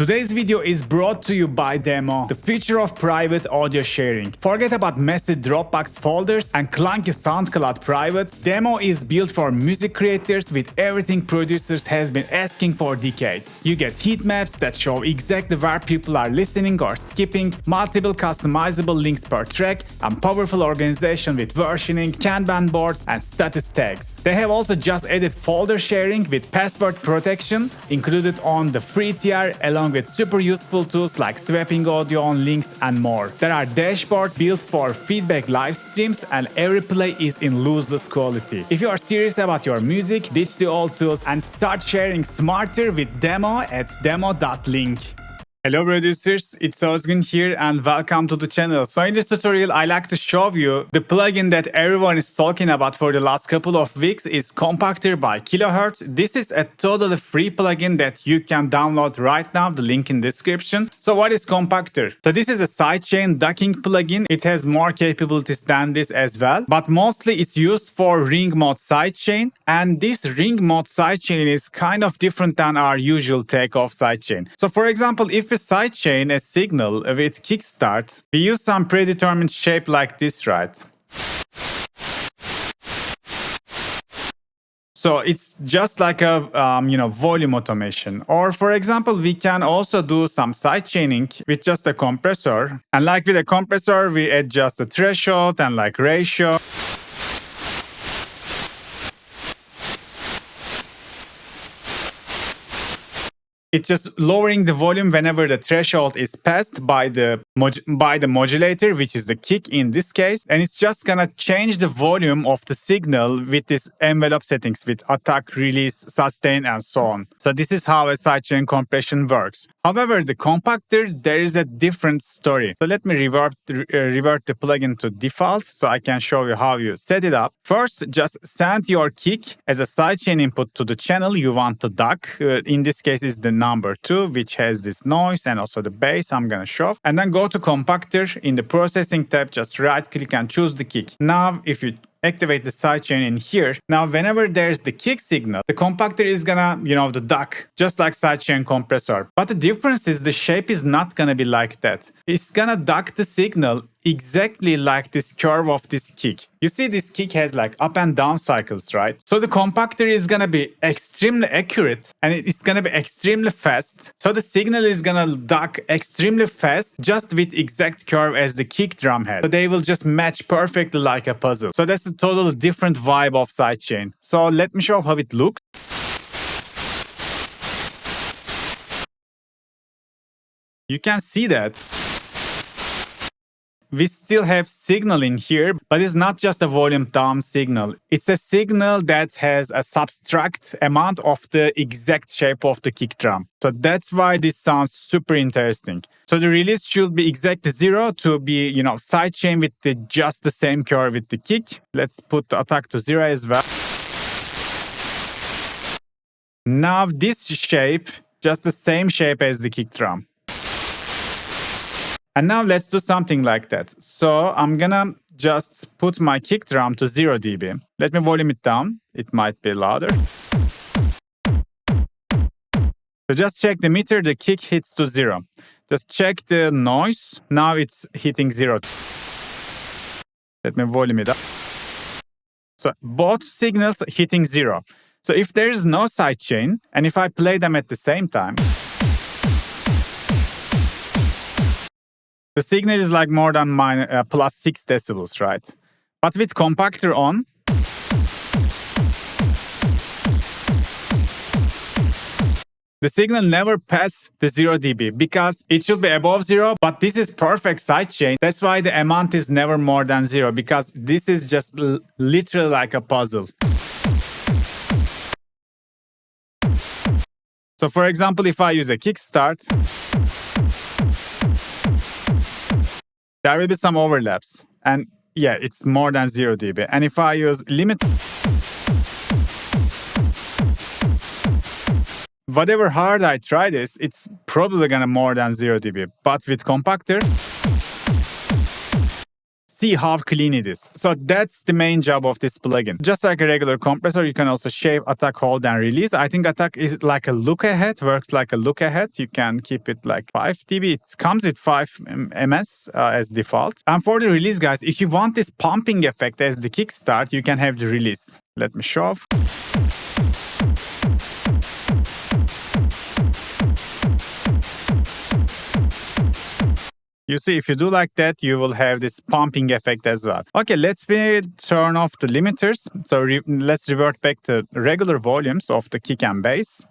Today's video is brought to you by Demmo, the future of private audio sharing. Forget about messy Dropbox folders and clunky SoundCloud privates. Demmo is built for music creators with everything producers has been asking for decades. You get heat maps that show exactly where people are listening or skipping, multiple customizable links per track, and powerful organization with versioning, Kanban boards, and status tags. They have also just added folder sharing with password protection included on the free tier, along with super useful tools like swapping audio on links and more. There are dashboards built for feedback live streams, and every play is in lossless quality. If you are serious about your music, ditch the old tools and start sharing smarter with Demmo at demmo.link. Hello producers, it's Ozgun here and welcome to the channel. So in this tutorial I like to show you the plugin that everyone is talking about for the last couple of weeks is Compactor by Kilohearts. This is a totally free plugin that you can download right now, the link in description. So what is Compactor? So this is a sidechain ducking plugin. It has more capabilities than this as well, but mostly it's used for ring mode sidechain, and this ring mode sidechain is kind of different than our usual takeoff sidechain. So for example, if we sidechain a signal with kickstart, we use some predetermined shape like this, right? So it's just like a volume automation. Or for example, we can also do some sidechaining with just a compressor. And like with a compressor, we adjust the threshold and like ratio. It's just lowering the volume whenever the threshold is passed by the modulator, which is the kick in this case. And it's just gonna change the volume of the signal with this envelope settings with attack, release, sustain, and so on. So this is how a sidechain compression works. However, the Compactor, there is a different story. So let me revert the plugin to default so I can show you how you set it up. First, just send your kick as a sidechain input to the channel you want to duck. In this case, it's the number 2, which has this noise and also the bass I'm gonna show. And then go to Compactor. In the processing tab, just right click and choose the kick. Now, if you activate the sidechain in here. Now, whenever there's the kick signal, the Compactor is gonna, the duck, just like sidechain compressor. But the difference is the shape is not gonna be like that. It's gonna duck the signal exactly like this curve of this kick. You see this kick has like up and down cycles, right? So the Compactor is gonna be extremely accurate and it's gonna be extremely fast. So the signal is gonna duck extremely fast just with exact curve as the kick drum had. So they will just match perfectly like a puzzle. So that's a totally different vibe of sidechain. So let me show how it looks. You can see that we still have signal in here, but it's not just a volume down signal. It's a signal that has a subtract amount of the exact shape of the kick drum. So that's why this sounds super interesting. So the release should be exactly 0 to be, sidechain with just the same curve with the kick. Let's put the attack to 0 as well. Now this shape, just the same shape as the kick drum. And now let's do something like that. So I'm gonna just put my kick drum to 0 dB. Let me volume it down. It might be louder. So just check the meter, the kick hits to 0. Just check the noise. Now it's hitting 0. Let me volume it up. So both signals hitting 0. So if there is no sidechain, and if I play them at the same time, the signal is like more than plus 6 decibels, right? But with Compactor on, the signal never passes the 0 dB because it should be above 0, but this is perfect sidechain. That's why the amount is never more than 0, because this is just literally like a puzzle. So for example, if I use a kickstart, there will be some overlaps. And yeah, it's more than 0 dB. And if I use limit, whatever hard I try this, it's probably gonna more than 0 dB. But with Compactor, see how clean it is. So that's the main job of this plugin. Just like a regular compressor, you can also shape, attack, hold, and release. I think attack is like a look ahead, works like a look ahead. You can keep it like 5 dB. It comes with 5 ms as default. And for the release, guys, if you want this pumping effect as the kickstart, you can have the release. Let me show off. You see, if you do like that, you will have this pumping effect as well. Okay, let's turn off the limiters. So let's revert back to regular volumes of the kick and bass.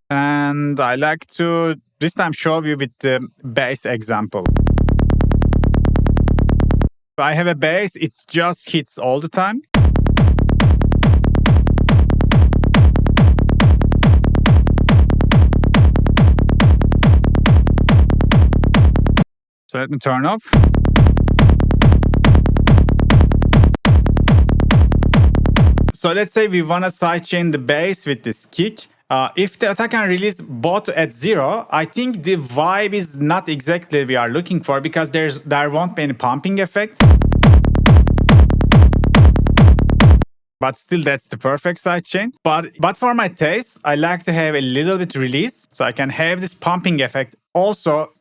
And I like to this time show you with the bass example. So I have a bass, it just hits all the time. So let me turn off. So let's say we want to sidechain the bass with this kick. If the attack and release both at 0, I think the vibe is not exactly we are looking for because there won't be any pumping effect. But still, that's the perfect sidechain. But for my taste, I like to have a little bit release so I can have this pumping effect also.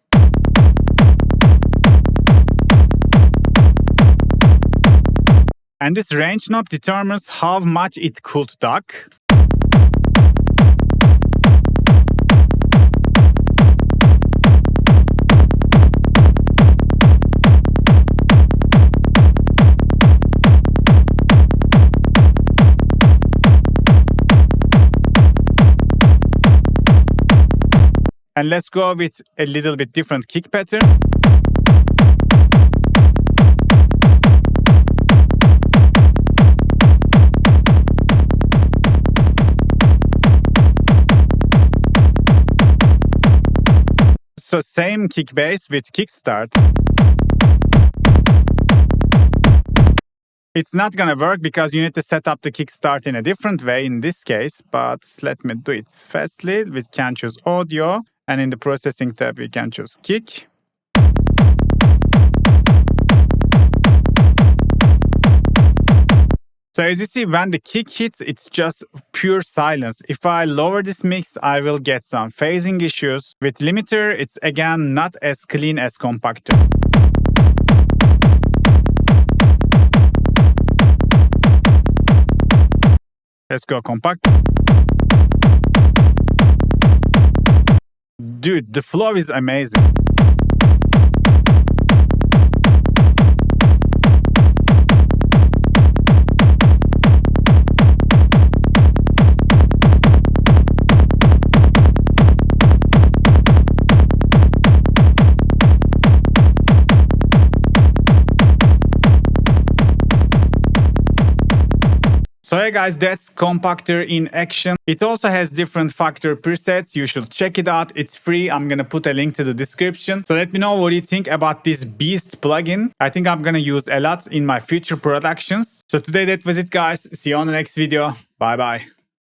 And this range knob determines how much it could duck. And let's go with a little bit different kick pattern. So same kick bass with kickstart. It's not gonna work because you need to set up the kickstart in a different way in this case, but let me do it fastly. We can choose audio, and in the processing tab we can choose kick. So as you see, when the kick hits, it's just pure silence. If I lower this mix, I will get some phasing issues. With limiter, it's again not as clean as Compactor. Let's go Compactor. Dude, the flow is amazing. So yeah guys, that's Compactor in action. It also has different factor presets. You should check it out. It's free. I'm gonna put a link to the description. So let me know what you think about this beast plugin. I think I'm gonna use a lot in my future productions. So today that was it guys. See you on the next video. Bye bye.